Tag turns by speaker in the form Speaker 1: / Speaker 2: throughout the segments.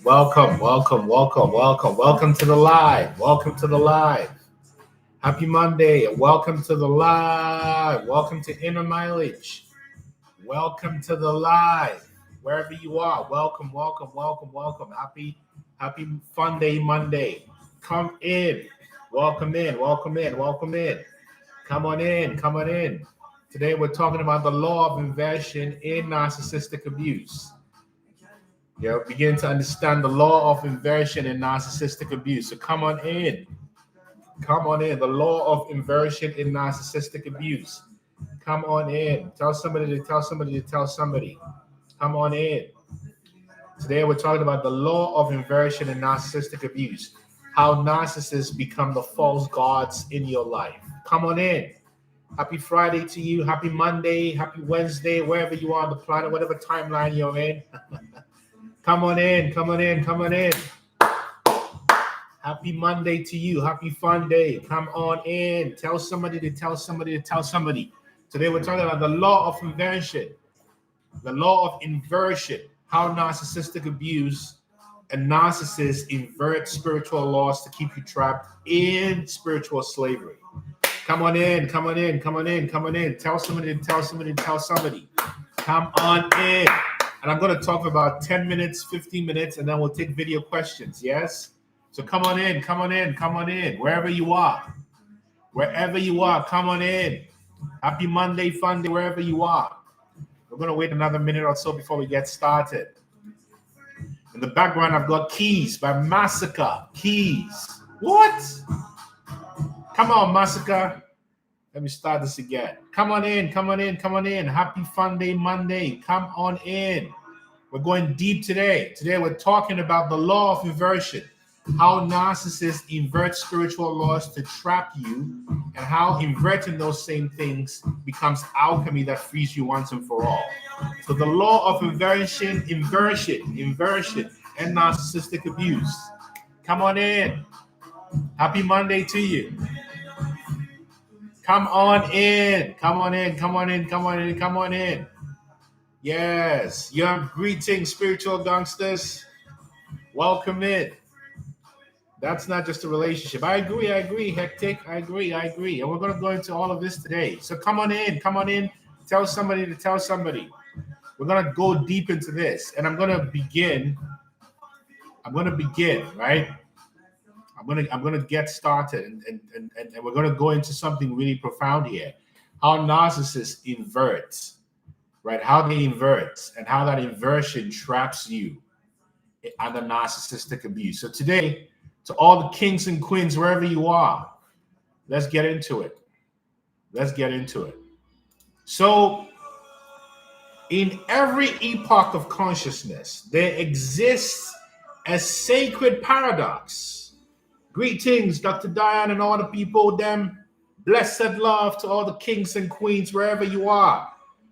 Speaker 1: Welcome to the live. Welcome to the live. Happy Monday and welcome to the live. Welcome to Inner Mileage. Welcome to the live. Wherever you are, welcome. Happy Fun Day Monday. Come in. Welcome in. Come on in. Today we're talking about the law of inversion in narcissistic abuse. Begin to understand the law of inversion in narcissistic abuse. So come on in. The law of inversion in narcissistic abuse. Come on in. Tell somebody to tell somebody to tell somebody. Come on in. Today we're talking about the law of inversion in narcissistic abuse. How narcissists become the false gods in your life. Come on in. Happy Friday to you. Happy Monday. Happy Wednesday. Wherever you are on the planet, whatever timeline you're in. Come on in. Happy Monday to you. Happy Fun Day. Come on in. Tell somebody to tell somebody to tell somebody. Today we're talking about the law of inversion. The law of inversion. How narcissistic abuse and narcissists invert spiritual laws to keep you trapped in spiritual slavery. Come on in. Tell somebody to tell somebody to tell somebody. Come on in. And I'm going to talk for about 10 minutes, 15 minutes, and then we'll take video questions, yes? So come on in. Wherever you are, come on in. Happy Monday, Fun Day, wherever you are. We're going to wait another minute or so before we get started. In the background, I've got Keys by Massacre. Keys. What? Come on, Massacre. Let me start this again. Come on in. Happy Fun Day Monday. Come on in. We're going deep today. Today we're talking about the law of inversion. How narcissists invert spiritual laws to trap you, and how inverting those same things becomes alchemy that frees you once and for all. So the law of inversion, and narcissistic abuse. Come on in. Happy Monday to you. Come on in. Yes. Your greetings, spiritual gangsters. Welcome in. That's not just a relationship. I agree. Hectic. I agree. And we're going to go into all of this today. So come on in. Tell somebody to tell somebody. We're going to go deep into this. And I'm going to begin, right? I'm gonna get started, and we're gonna go into something really profound here. How narcissists invert, right? How they invert, and how that inversion traps you under narcissistic abuse. So today, to all the kings and queens, wherever you are, let's get into it. So, in every epoch of consciousness, there exists a sacred paradox. Greetings, Dr. Diane and all the people, them. Blessed love to all the kings and queens, wherever you are.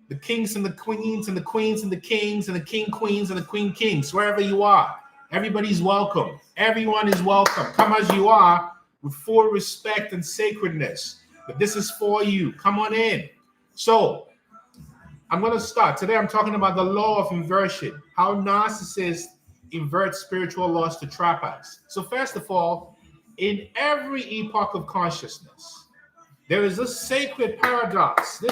Speaker 1: The kings and the queens and the queens and the kings and the king queens and the queen kings, wherever you are. Everybody's welcome. Everyone is welcome. Come as you are with full respect and sacredness. But this is for you. Come on in. So, I'm going to start. Today I'm talking about the law of inversion. How narcissists invert spiritual laws to trap us. So first of all, in every epoch of consciousness, there is this sacred paradox. The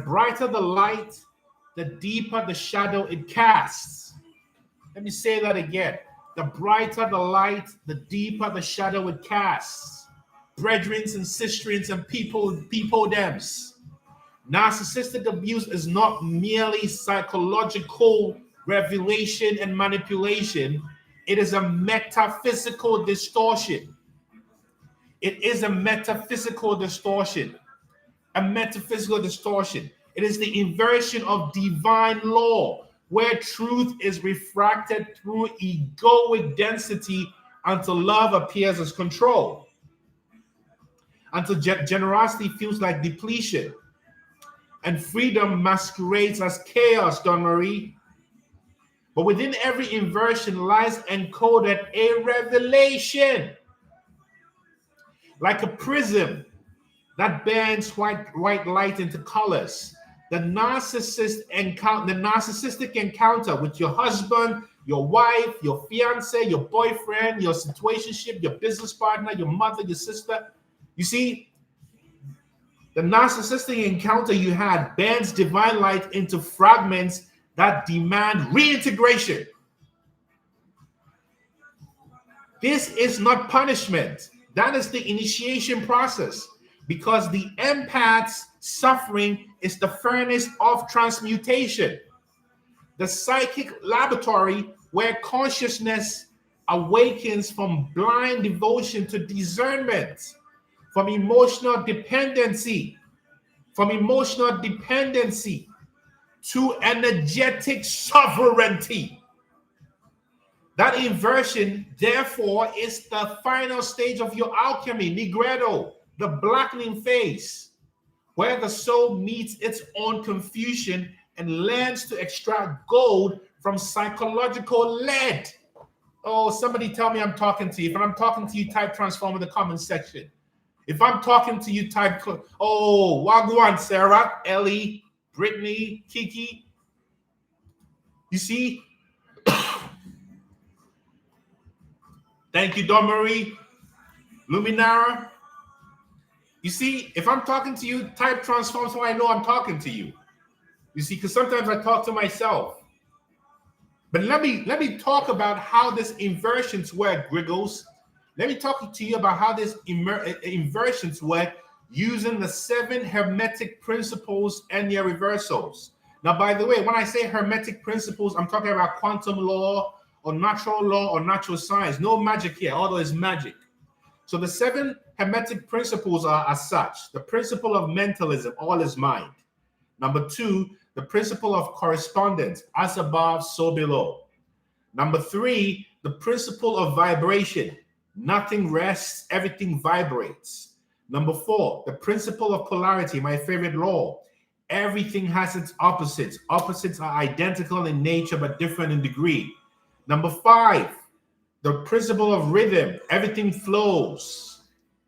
Speaker 1: brighter the light, the deeper the shadow it casts. Let me say that again. The brighter the light, the deeper the shadow it casts. Brethrens and sisterins and people dems. Narcissistic abuse is not merely psychological revelation and manipulation. It is a metaphysical distortion. It is a metaphysical distortion. It is the inversion of divine law, where truth is refracted through egoic density until love appears as control. Until generosity feels like depletion. And freedom masquerades as chaos, Don Marie. But within every inversion lies encoded a revelation, like a prism that bends white light into colors. the narcissistic encounter with your husband, your wife, your fiance, your boyfriend, your situationship, your business partner, your mother, your sister. You see, the narcissistic encounter you had bends divine light into fragments that demand reintegration. This is not punishment. That is the initiation process, because the empath's suffering is the furnace of transmutation, the psychic laboratory where consciousness awakens from blind devotion to discernment, from emotional dependency to energetic sovereignty. That inversion, therefore, is the final stage of your alchemy, Nigredo, the blackening phase, where the soul meets its own confusion and learns to extract gold from psychological lead. Oh, somebody tell me I'm talking to you. If I'm talking to you, type transform in the comment section. If I'm talking to you, type, oh, Wagwan, Sarah, Ellie, Brittany, Kiki. You see? Thank you, Don Marie, Luminara. You see, if I'm talking to you, type transform so I know I'm talking to you. You see, because sometimes I talk to myself. But let me talk about how this inversions work, Griggles. Let me talk to you about how this inversions work using the 7 hermetic principles and their reversals. Now, by the way, when I say hermetic principles, I'm talking about quantum law or natural science. No magic here, although it's magic. So the 7 hermetic principles are as such. The principle of mentalism, all is mind. Number 2, the principle of correspondence, as above, so below. Number 3, the principle of vibration. Nothing rests, everything vibrates. Number 4, the principle of polarity, my favorite law. Everything has its opposites. Opposites are identical in nature but different in degree. Number 5, the principle of rhythm. Everything flows.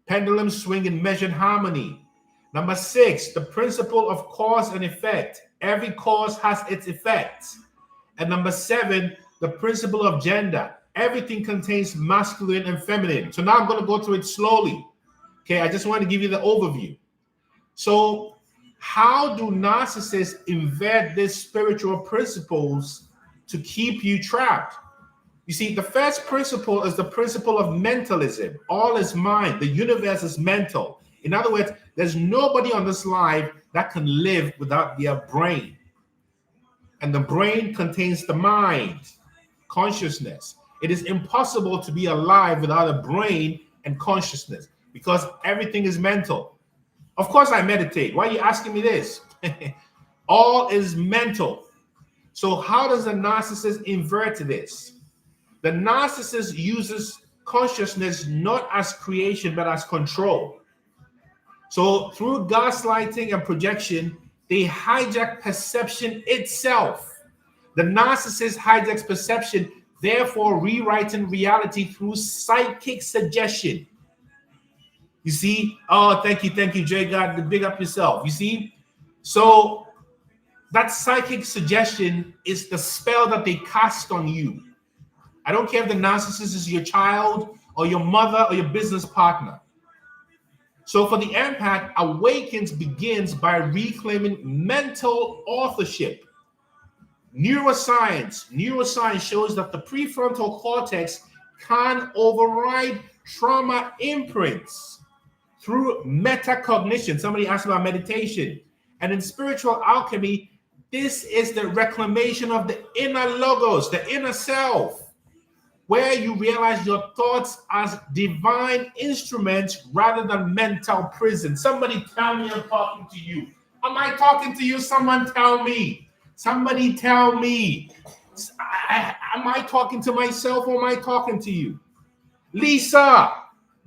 Speaker 1: Pendulums swing in measured harmony. Number 6, the principle of cause and effect. Every cause has its effects. And number 7, the principle of gender. Everything contains masculine and feminine. So now I'm going to go through it slowly. Okay, I just want to give you the overview. So how do narcissists invert these spiritual principles to keep you trapped? You see, the first principle is the principle of mentalism. All is mind. The universe is mental. In other words, there's nobody on this life that can live without their brain. And the brain contains the mind, consciousness. It is impossible to be alive without a brain and consciousness because everything is mental. Of course, I meditate. Why are you asking me this? All is mental. So how does a narcissist invert this? The narcissist uses consciousness not as creation, but as control. So through gaslighting and projection, they hijack perception itself. The narcissist hijacks perception, therefore rewriting reality through psychic suggestion. You see? Oh, thank you, Jay God. Big up yourself. You see? So that psychic suggestion is the spell that they cast on you. I don't care if the narcissist is your child or your mother or your business partner. So for the empath, awakens begins by reclaiming mental authorship. Neuroscience shows that the prefrontal cortex can override trauma imprints through metacognition. Somebody asked about meditation. And in spiritual alchemy, this is the reclamation of the inner logos, the inner self, where you realize your thoughts as divine instruments rather than mental prison. Somebody tell me I'm talking to you. Am I talking to you? Someone tell me. Somebody tell me. Am I talking to myself or am I talking to you? Lisa.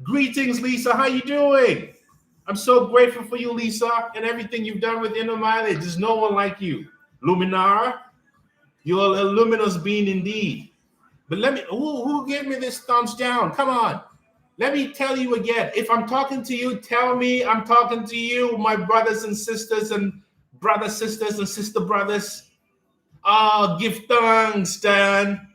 Speaker 1: Greetings, Lisa. How you doing? I'm so grateful for you, Lisa, and everything you've done with Inner Mileage. There's no one like you. Luminar, you're a luminous being indeed. But let me, who gave me this thumbs down? Come on. Let me tell you again. If I'm talking to you, tell me I'm talking to you, my brothers and sisters and Brothers, sisters, and sister brothers, give thanks, Dan.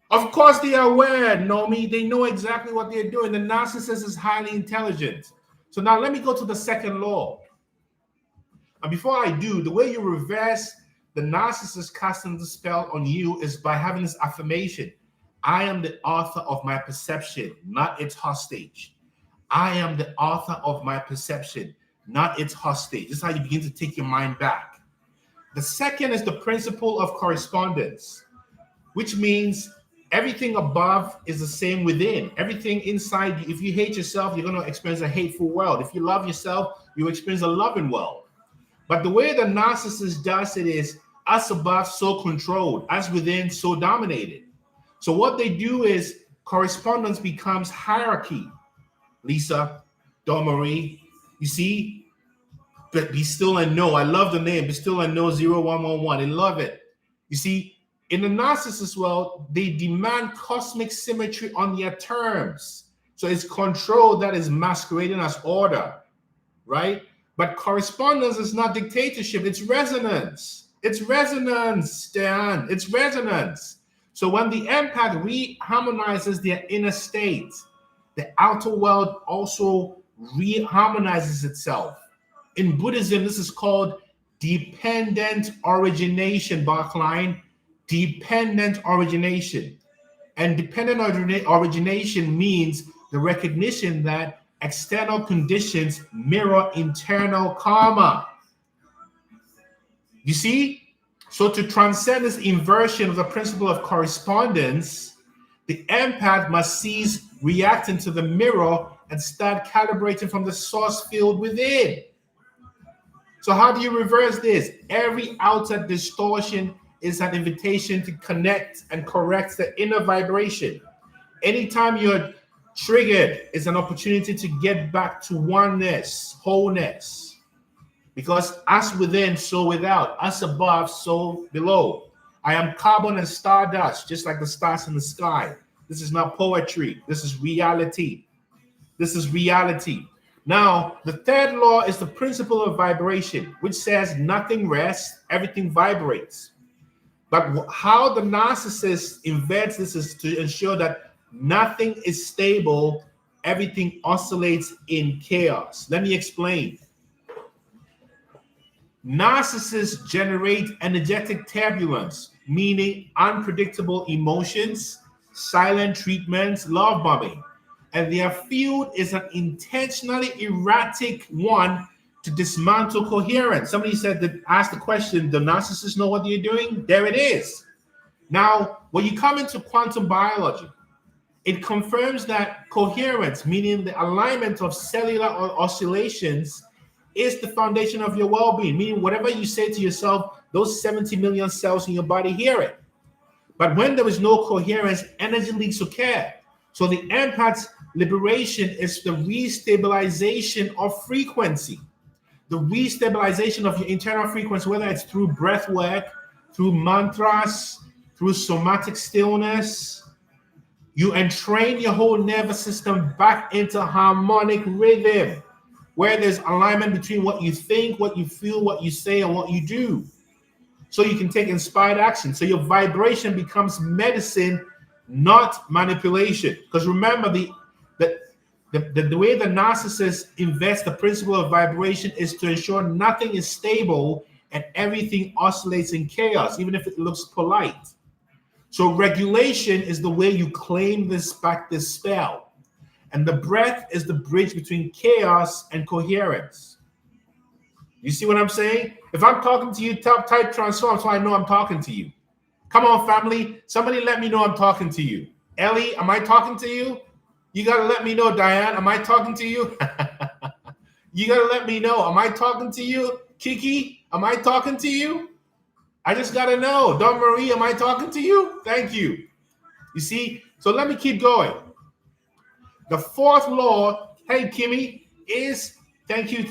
Speaker 1: Of course, they are aware, Nomi. They know exactly what they're doing. The narcissist is highly intelligent. So now let me go to the second law. And before I do, the way you reverse the narcissist casting the spell on you is by having this affirmation. I am the author of my perception, not its hostage. I am the author of my perception, not its hostage. This is how you begin to take your mind back. The second is the principle of correspondence, which means everything above is the same within. Everything inside you. If you hate yourself, you're going to experience a hateful world. If you love yourself, you experience a loving world. But the way the narcissist does it is as above, so controlled, as within, so dominated. So what they do is correspondence becomes hierarchy. Lisa, Dawn Marie, you see? But Be Still and Know. I love the name. Be Still and Know 0111. I love it. You see, in the narcissist world, they demand cosmic symmetry on their terms. So it's control that is masquerading as order, right? But correspondence is not dictatorship. It's resonance. It's resonance, Stan. It's resonance. So when the empath reharmonizes their inner state, the outer world also reharmonizes itself. In Buddhism, this is called dependent origination, Barkline. Dependent origination. And dependent origination means the recognition that external conditions mirror internal karma. You see? So to transcend this inversion of the principle of correspondence, the empath must cease reacting to the mirror and start calibrating from the source field within. So how do you reverse this? Every outer distortion is an invitation to connect and correct the inner vibration. Anytime you're triggered, it's an opportunity to get back to oneness, wholeness. Because as within, so without, as above, so below. I am carbon and stardust, just like the stars in the sky. This is not poetry. This is reality. This is reality. Now, the third law is the principle of vibration, which says nothing rests, everything vibrates. But how the narcissist invents this is to ensure that nothing is stable, everything oscillates in chaos. Let me explain. Narcissists generate energetic turbulence, meaning unpredictable emotions, silent treatments, love bombing. And their field is an intentionally erratic one to dismantle coherence. Somebody said that asked the question, the narcissists know what you're doing? There it is. Now, when you come into quantum biology, it confirms that coherence, meaning the alignment of cellular oscillations, is the foundation of your well-being, meaning whatever you say to yourself, those 70 million cells in your body hear it. But when there is no coherence, energy leads to care. So the empath's liberation is the restabilization of frequency. The restabilization of your internal frequency, whether it's through breath work, through mantras, through somatic stillness, you entrain your whole nervous system back into harmonic rhythm, where there's alignment between what you think, what you feel, what you say, and what you do. So you can take inspired action. So your vibration becomes medicine, not manipulation. Because remember, the way the narcissist invests the principle of vibration is to ensure nothing is stable and everything oscillates in chaos, even if it looks polite. So regulation is the way you claim this spell. And the breath is the bridge between chaos and coherence. You see what I'm saying? If I'm talking to you, type transform so I know I'm talking to you. Come on, family. Somebody let me know I'm talking to you. Ellie, am I talking to you? You got to let me know, Diane. Am I talking to you? You got to let me know. Am I talking to you? Kiki, am I talking to you? I just got to know. Dawn Marie, am I talking to you? Thank you. You see? So let me keep going. The fourth law, hey, Kimmy, is thank you,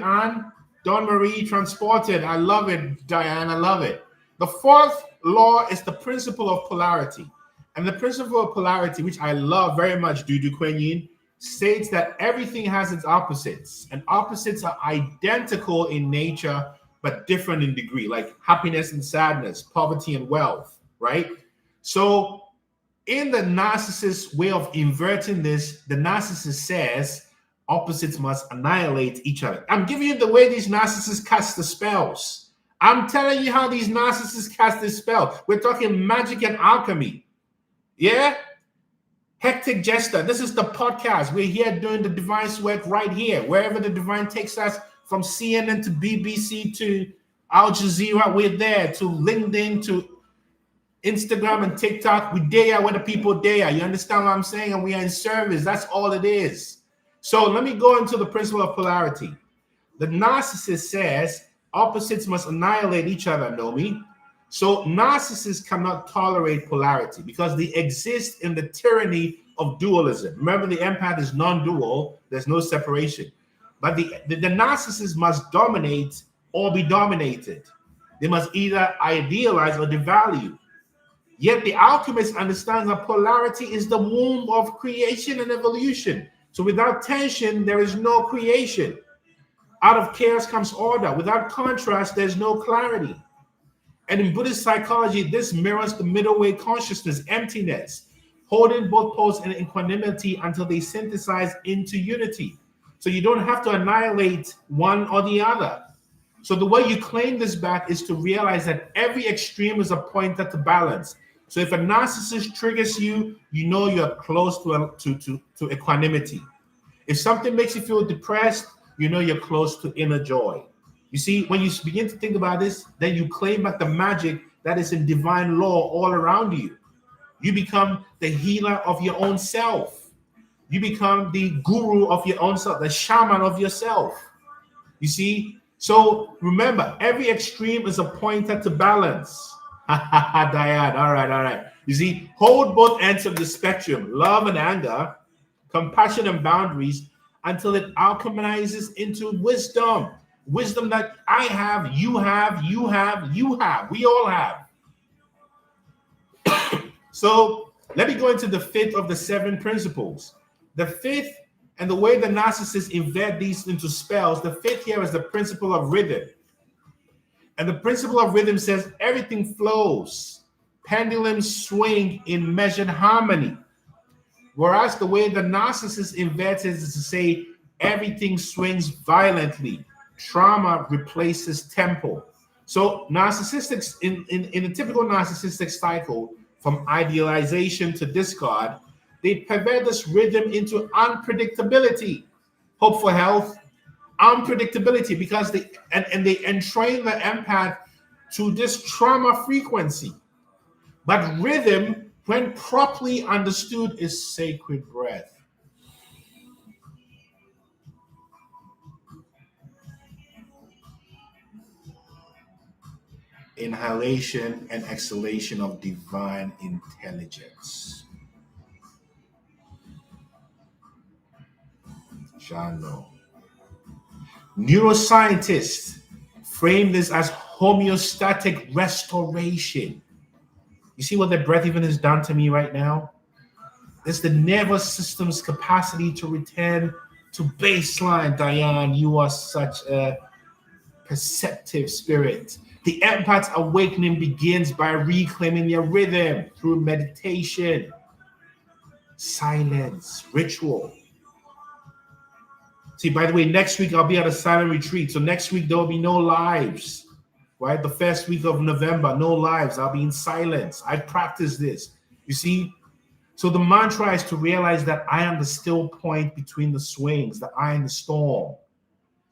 Speaker 1: Anne. Dawn Marie transported. I love it, Diane. I love it. The fourth law is the principle of polarity. And the principle of polarity, which I love very much, Dudu Kwen Yin, states that everything has its opposites, and opposites are identical in nature but different in degree, like happiness and sadness, poverty and wealth, right? So in the narcissist way of inverting this, the narcissist says opposites must annihilate each other. I'm giving you the way these narcissists cast the spells. I'm telling you how these narcissists cast this spell. We're talking magic and alchemy. Yeah? Hectic Jester, this is the podcast. We're here doing the divine's work right here. Wherever the divine takes us, from CNN to BBC to Al Jazeera, we're there, to LinkedIn, to Instagram and TikTok. We there where the people there. You understand what I'm saying? And we are in service. That's all it is. So let me go into the principle of polarity. The narcissist says opposites must annihilate each other, Nomi. So narcissists cannot tolerate polarity because they exist in the tyranny of dualism. Remember, the empath is non-dual. There's no separation. But the narcissist must dominate or be dominated. They must either idealize or devalue. Yet the alchemist understands that polarity is the womb of creation and evolution. So without tension, there is no creation. Out of chaos comes order. Without contrast, there's no clarity. And in Buddhist psychology, this mirrors the middle way consciousness, emptiness, holding both poles in equanimity until they synthesize into unity. So you don't have to annihilate one or the other. So the way you claim this back is to realize that every extreme is a pointer to balance. So if a narcissist triggers you, you know you're close to equanimity. If something makes you feel depressed, you know you're close to inner joy. You see, when you begin to think about this, then you claim back the magic that is in divine law all around you. You become the healer of your own self. You become the guru of your own self, the shaman of yourself. You see? So remember, every extreme is a pointer to balance. Diane, all right. You see, hold both ends of the spectrum, love and anger, compassion and boundaries, until it alchemizes into wisdom. Wisdom that I have, you have, you have, you have. We all have. So let me go into the fifth of the 7 principles. The fifth, and the way the narcissists invert these into spells, the fifth here is the principle of rhythm. And the principle of rhythm says everything flows. Pendulums swing in measured harmony. Whereas the way the narcissist inverts is to say everything swings violently. Trauma replaces tempo. So narcissistics, in a typical narcissistic cycle, from idealization to discard, they pervert this rhythm into unpredictability. Hope for health, unpredictability, because they entrain the empath to this trauma frequency. But rhythm, when properly understood, is sacred breath. Inhalation and exhalation of divine intelligence. Jano. Neuroscientists frame this as homeostatic restoration. You see what the breath even has done to me right now? It's the nervous system's capacity to return to baseline. Diane, you are such a perceptive spirit. The empath's awakening begins by reclaiming your rhythm through meditation, silence, ritual. See, by the way, next week I'll be at a silent retreat. So next week there will be no lives, right? The first week of November, no lives. I'll be in silence. I practice this. You see? So the mantra is to realize that I am the still point between the swings, the eye in the storm.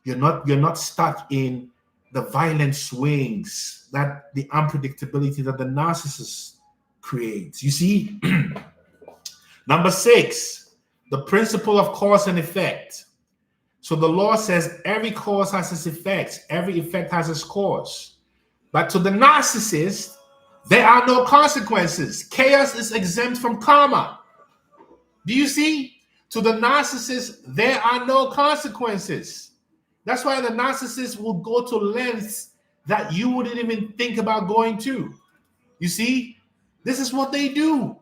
Speaker 1: You're not stuck in the violent swings, that the unpredictability that the narcissist creates. You see? Number 6, the principle of cause and effect. So the law says every cause has its effects, every effect has its cause. But to the narcissist, there are no consequences. Chaos is exempt from karma. Do you see? To the narcissist, there are no consequences. That's why the narcissist will go to lengths that you wouldn't even think about going to. You see? This is what they do.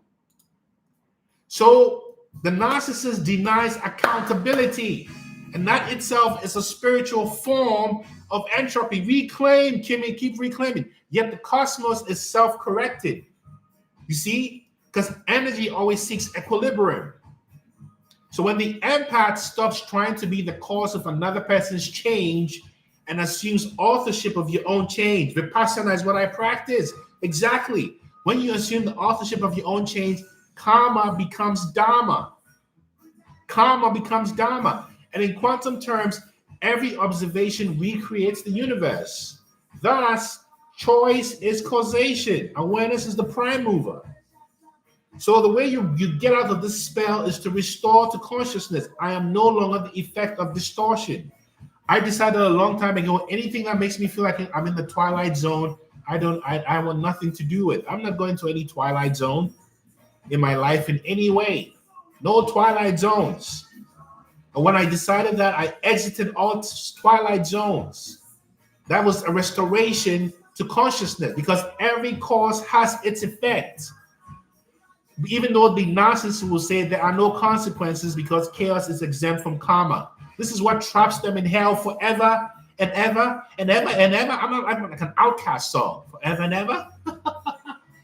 Speaker 1: So The narcissist denies accountability, and that itself is a spiritual form of entropy. Reclaim, Kimmy, keep reclaiming. Yet the cosmos is self-corrected. You see? Because energy always seeks equilibrium. So when the empath stops trying to be the cause of another person's change and assumes authorship of your own change, Vipassana is what I practice. Exactly. When you assume the authorship of your own change, karma becomes dharma. Karma becomes dharma. And in quantum terms, every observation recreates the universe. Thus, choice is causation. Awareness is the prime mover. So the way you get out of this spell is to restore to consciousness. I am no longer the effect of distortion. I decided a long time ago, anything that makes me feel like I'm in the twilight zone, I want nothing to do with. I'm not going to any twilight zone in my life in any way. No twilight zones. And when I decided that, I exited all twilight zones. That was a restoration to consciousness, because every cause has its effect. Even though the narcissist will say there are no consequences because chaos is exempt from karma. This is what traps them in hell forever and ever and ever and ever. I'm like an outcast song. Forever and ever.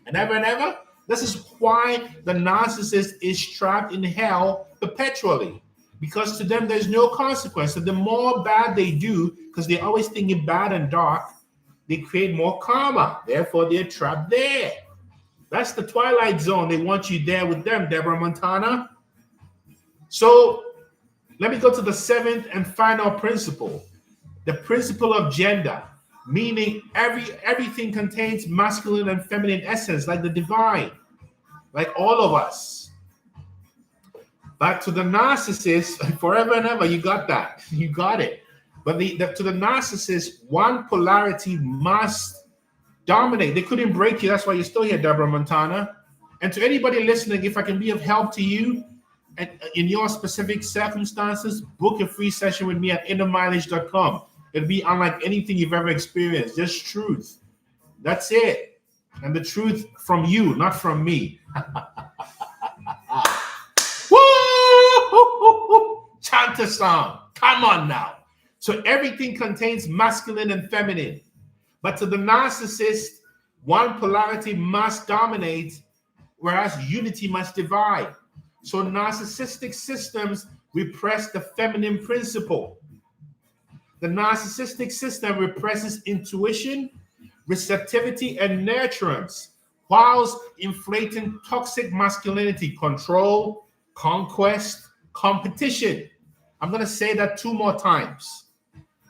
Speaker 1: And ever and ever. This is why the narcissist is trapped in hell perpetually. Because to them, there's no consequence. So the more bad they do, because they're always thinking bad and dark, they create more karma. Therefore, they're trapped there. That's the twilight zone. They want you there with them, Deborah Montana. So let me go to the seventh and final principle. The principle of gender, meaning everything contains masculine and feminine essence, like the divine, like all of us. But to the narcissist, forever and ever, you got that. You got it. But to the narcissist, one polarity must dominate. They couldn't break you. That's why you're still here, Deborah Montana. And to anybody listening, if I can be of help to you and in your specific circumstances, book a free session with me at innermileage.com. It'll be unlike anything you've ever experienced. Just truth. That's it. And the truth from you, not from me. Woo! Chant a song. Come on now. So everything contains masculine and feminine. But to the narcissist, one polarity must dominate, whereas unity must divide. So narcissistic systems repress the feminine principle. The narcissistic system represses intuition, receptivity, and nurturance, whilst inflating toxic masculinity, control, conquest, competition. I'm going to say that 2 more times.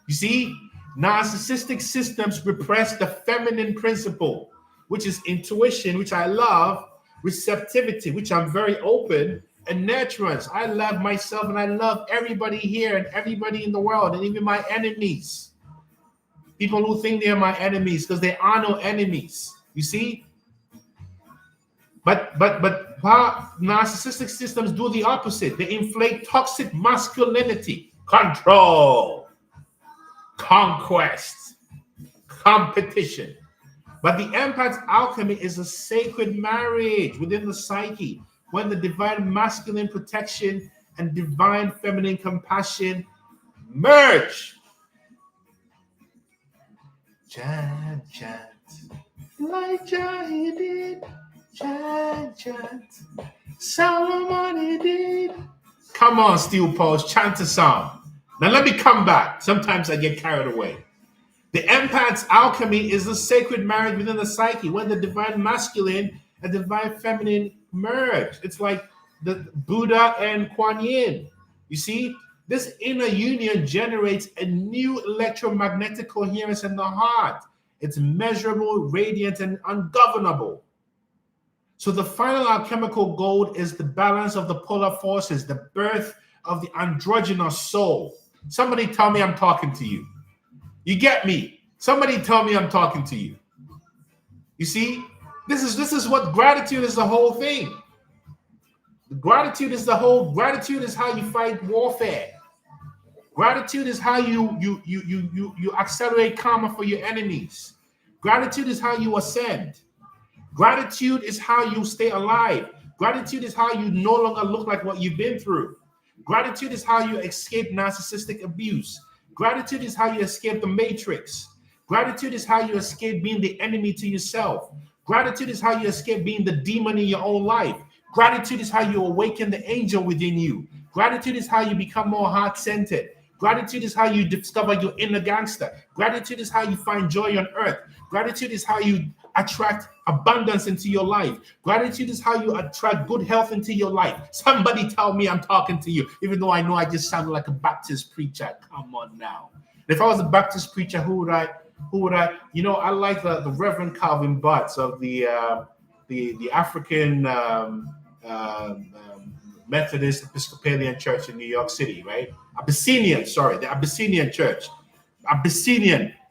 Speaker 1: You see? Narcissistic systems repress the feminine principle, which is intuition, which I love, receptivity, which I'm very open, and nurturance. I love myself and I love everybody here and everybody in the world, and even my enemies. People who think they're my enemies, because there are no enemies. You see? But narcissistic systems do the opposite. They inflate toxic masculinity, control, conquest, competition. But the empath's alchemy is a sacred marriage within the psyche, when the divine masculine protection and divine feminine compassion merge. Chant, chant, like Jahi did. Chant, chant, Solomon did. Come on, Steel Pulse, chant a song. Now let me come back. Sometimes I get carried away. The empath's alchemy is a sacred marriage within the psyche, when the divine masculine and divine feminine merge. It's like the Buddha and Kuan Yin. You see, this inner union generates a new electromagnetic coherence in the heart. It's measurable, radiant, and ungovernable. So the final alchemical goal is the balance of the polar forces, the birth of the androgynous soul. Somebody tell me I'm talking to you. You get me? Somebody tell me I'm talking to you. You see, this is what gratitude is, the whole thing. Gratitude is how you fight warfare. Gratitude is how you accelerate karma for your enemies. Gratitude is how you ascend. Gratitude is how you stay alive. Gratitude is how you no longer look like what you've been through. Gratitude is how you escape narcissistic abuse. Gratitude is how you escape the matrix. Gratitude is how you escape being the enemy to yourself. Gratitude is how you escape being the demon in your own life. Gratitude is how you awaken the angel within you. Gratitude is how you become more heart-centered. Gratitude is how you discover your inner gangster. Gratitude is how you find joy on earth. Gratitude is how you attract abundance into your life. Gratitude is how you attract good health into your life. Somebody tell me I'm talking to you, even though I know I just sounded like a Baptist preacher. Come on now. If I was a Baptist preacher, who would I? I like the Reverend Calvin Butts of the African Methodist Episcopalian Church in New York City, right? The Abyssinian Church.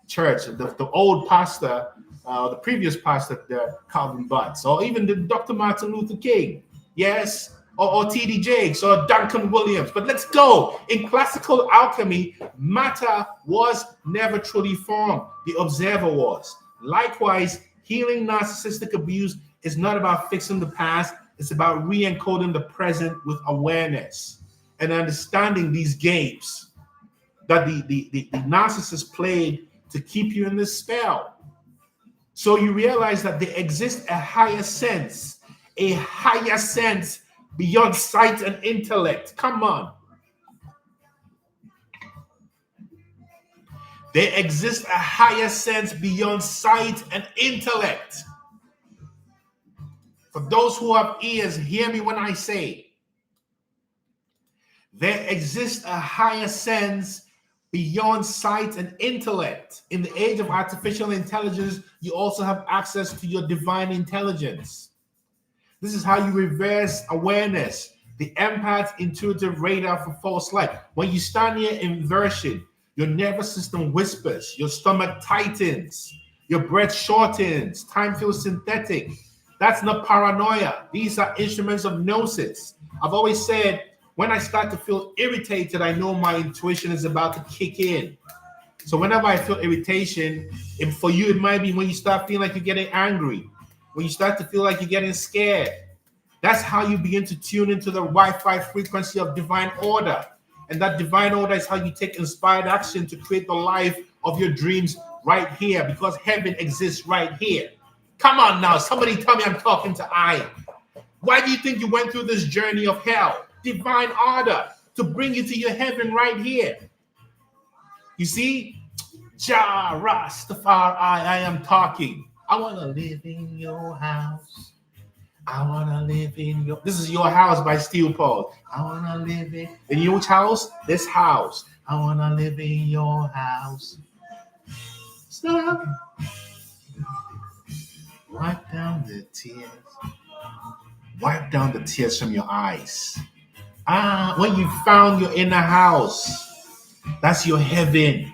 Speaker 1: The old pastor, the previous pastor, Calvin Butts, or even the Dr. Martin Luther King, yes, or T.D. Jakes, or Duncan Williams. But let's go. In classical alchemy, matter was never truly formed. The observer was. Likewise, healing narcissistic abuse is not about fixing the past. It's about re-encoding the present with awareness and understanding these games that the narcissist played to keep you in this spell. So you realize that there exists a higher sense beyond sight and intellect. Come on. There exists a higher sense beyond sight and intellect. For those who have ears, hear me when I say, there exists a higher sense beyond sight and intellect. In the age of artificial intelligence, you also have access to your divine intelligence. This is how you reverse awareness, the empath's intuitive radar for false light. When you stand near inversion, your nervous system whispers, your stomach tightens, your breath shortens, time feels synthetic. That's not paranoia. These are instruments of gnosis. I've always said, when I start to feel irritated, I know my intuition is about to kick in. So whenever I feel irritation, and for you, it might be when you start feeling like you're getting angry, when you start to feel like you're getting scared. That's how you begin to tune into the Wi-Fi frequency of divine order. And that divine order is how you take inspired action to create the life of your dreams right here, because heaven exists right here. Come on now, somebody tell me I'm talking to I. Why do you think you went through this journey of hell? Divine order to bring you to your heaven right here. You see? Jah Rastafari, I am talking. I want to live in your house. I want to live in your... This is Your House by Steel Paul. I want to live in your house? This house. I want to live in your house. Stop. Wipe down the tears. Wipe down the tears from your eyes. When you found your inner house, that's your heaven.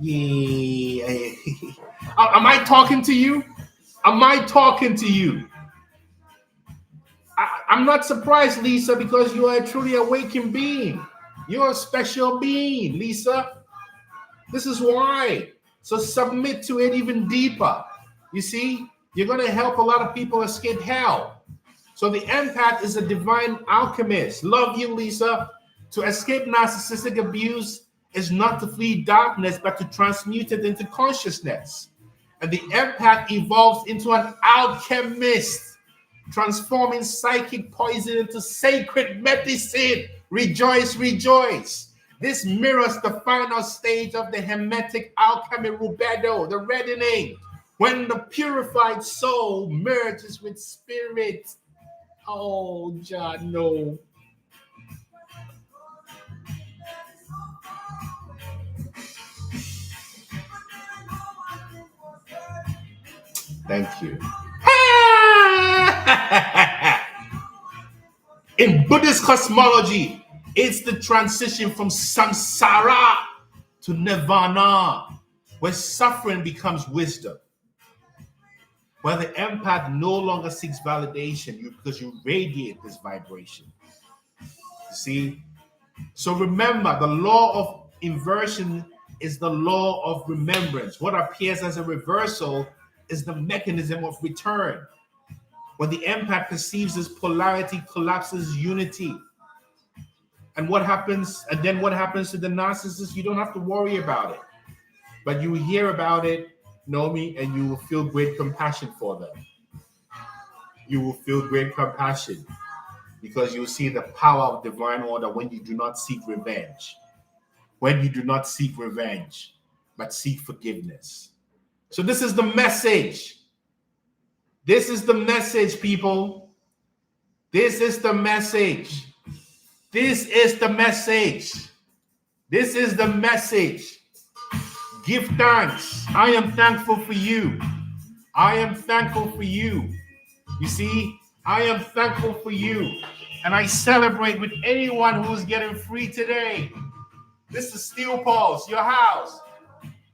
Speaker 1: Yeah. Am I talking to you? Am I talking to you? I'm not surprised, Lisa, because you are a truly awakened being. You're a special being, Lisa. This is why. So submit to it even deeper. You see, you're going to help a lot of people escape hell. So the empath is a divine alchemist. Love you, Lisa. To escape narcissistic abuse is not to flee darkness, but to transmute it into consciousness. And the empath evolves into an alchemist, transforming psychic poison into sacred medicine. Rejoice, rejoice. This mirrors the final stage of the Hermetic alchemy rubedo, the reddening, when the purified soul merges with spirit. Oh, John, no. Thank you. In Buddhist cosmology, it's the transition from samsara to nirvana, where suffering becomes wisdom. Where the empath no longer seeks validation because you radiate this vibration. You see? So remember, the law of inversion is the law of remembrance. What appears as a reversal is the mechanism of return. When the empath perceives this polarity, collapses unity. And what happens? And then what happens to the narcissist? You don't have to worry about it. But you will hear about it, know me, and you will feel great compassion for them. You will feel great compassion because you will see the power of divine order when you do not seek revenge. When you do not seek revenge, but seek forgiveness. So this is the message. This is the message, people. This is the message. This is the message. This is the message. Give thanks. I am thankful for you. I am thankful for you. You see, I am thankful for you. And I celebrate with anyone who's getting free today. This is Steel Pulse, your house.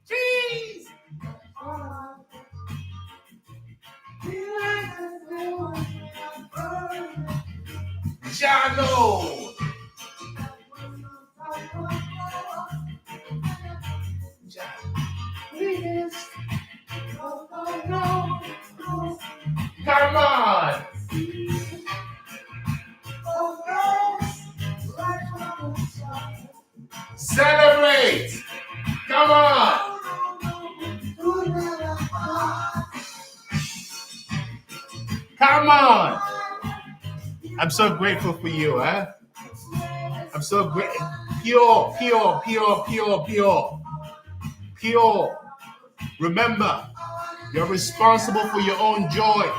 Speaker 1: Jeez. Jano. Come on. Celebrate. Come on. Come on. I'm so grateful for you, huh? I'm so grateful. Pure, pure, pure, pure, pure. Pure. Remember, you're responsible for your own joy.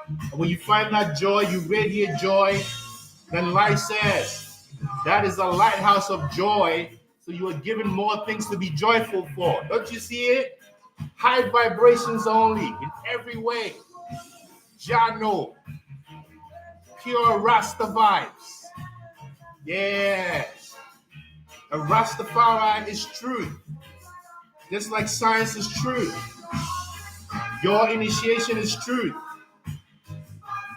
Speaker 1: And when you find that joy, you radiate joy, then life says, that is a lighthouse of joy. So you are given more things to be joyful for. Don't you see it? High vibrations only in every way. Jano. Pure Rasta vibes. Yeah. A Rastafari is truth. Just like science is truth. Your initiation is truth.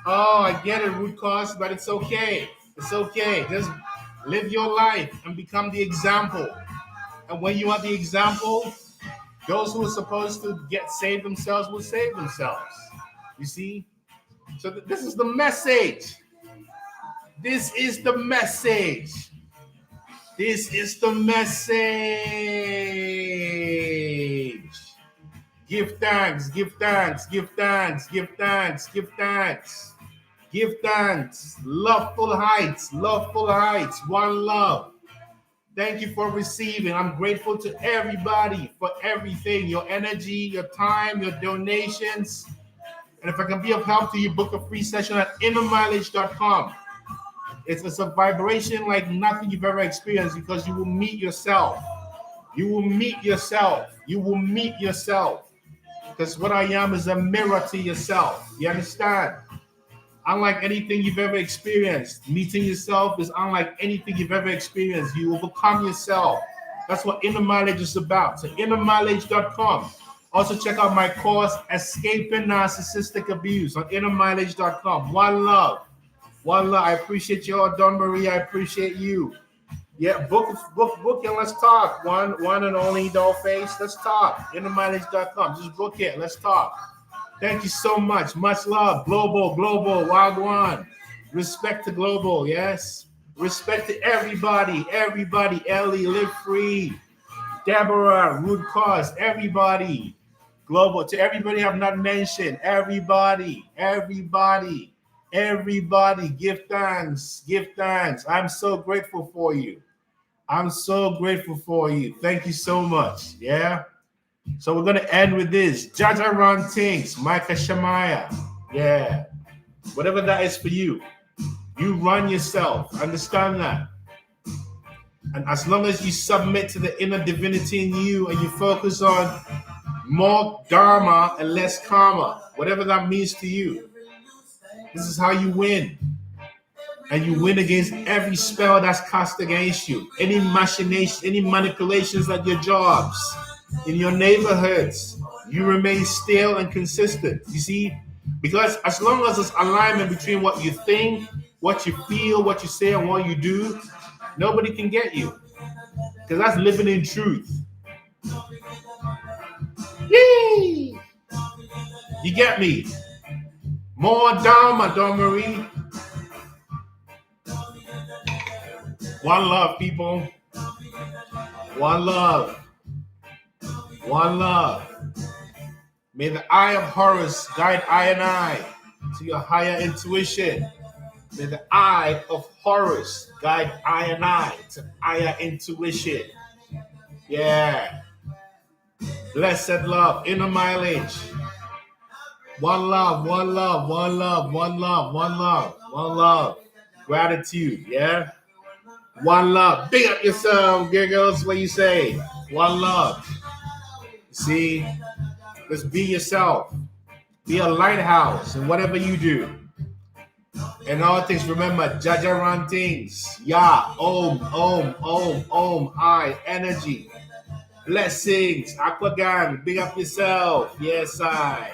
Speaker 1: Oh, I get it, root cause, but it's okay. It's okay. Just live your life and become the example. And when you are the example, those who are supposed to get saved themselves will save themselves. You see? So this is the message. This is the message. This is the message. Give thanks, give thanks, give thanks, give thanks, give thanks. Give thanks. Loveful heights, loveful heights. One love. Thank you for receiving. I'm grateful to everybody for everything. Your energy, your time, your donations. And if I can be of help to you, book a free session at innermileage.com. It's a vibration like nothing you've ever experienced because you will meet yourself. You will meet yourself. You will meet yourself. Because what I am is a mirror to yourself. You understand? Unlike anything you've ever experienced, meeting yourself is unlike anything you've ever experienced. You overcome yourself. That's what Inner Mileage is about. So innermileage.com. Also check out my course, Escaping Narcissistic Abuse, on innermileage.com. One love. One love. I appreciate you all, Don Marie. I appreciate you. Yeah, book and let's talk. One and only Dollface. Let's talk. Innermileage.com. Just book it. Let's talk. Thank you so much. Much love. Global, Wagwan. Respect to global, yes. Respect to everybody. Ellie, Live Free. Deborah, Root Cause, everybody. Global. To everybody I've not mentioned. Everybody. Give thanks. I'm so grateful for you. Thank you so much. Yeah. So we're going to end with this. Jaja Ron Tinks, Micah Shamaya. Yeah. Whatever that is for you. You run yourself. Understand that. And as long as you submit to the inner divinity in you and you focus on more dharma and less karma, whatever that means to you, this is how you win. And you win against every spell that's cast against you. Any machination, any manipulations at your jobs, in your neighborhoods, you remain still and consistent. You see? Because as long as there's alignment between what you think, what you feel, what you say, and what you do, nobody can get you. Because that's living in truth. Yee! You get me? More down, Madame Marie. One love, people. One love. One love. May the eye of Horus guide I and I to your higher intuition. May the eye of Horus guide I and I to higher intuition. Yeah. Blessed love, inner mileage. One love, one love, one love, one love, one love, one love. Gratitude, yeah? One love. Big up yourself, giggles. What you say? One love. See? Just be yourself. Be a lighthouse in whatever you do. And all things, remember, Jajaran things. Ya, Om, I, energy. Blessings, Aquagan, big up yourself. Yes, I.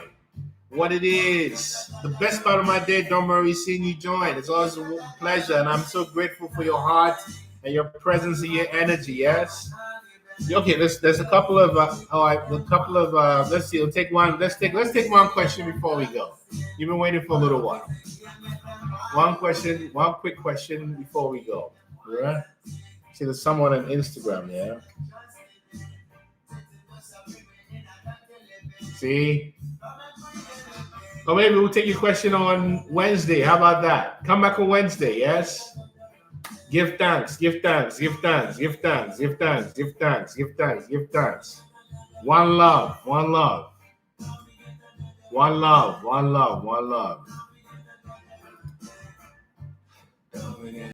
Speaker 1: What it is. The best part of my day, don't worry, seeing you join. It's always a pleasure, and I'm so grateful for your heart and your presence and your energy, yes? Okay, there's a couple of let's see, let's take one question before we go. You've been waiting for a little while. One quick question before we go. Right? See, there's someone on Instagram, yeah? See? Or maybe we'll take your question on Wednesday. How about that? Come back on Wednesday, yes? Give thanks, give thanks, give thanks, give thanks, give thanks, give thanks, give thanks, give thanks. One love, one love. One love, one love, one love.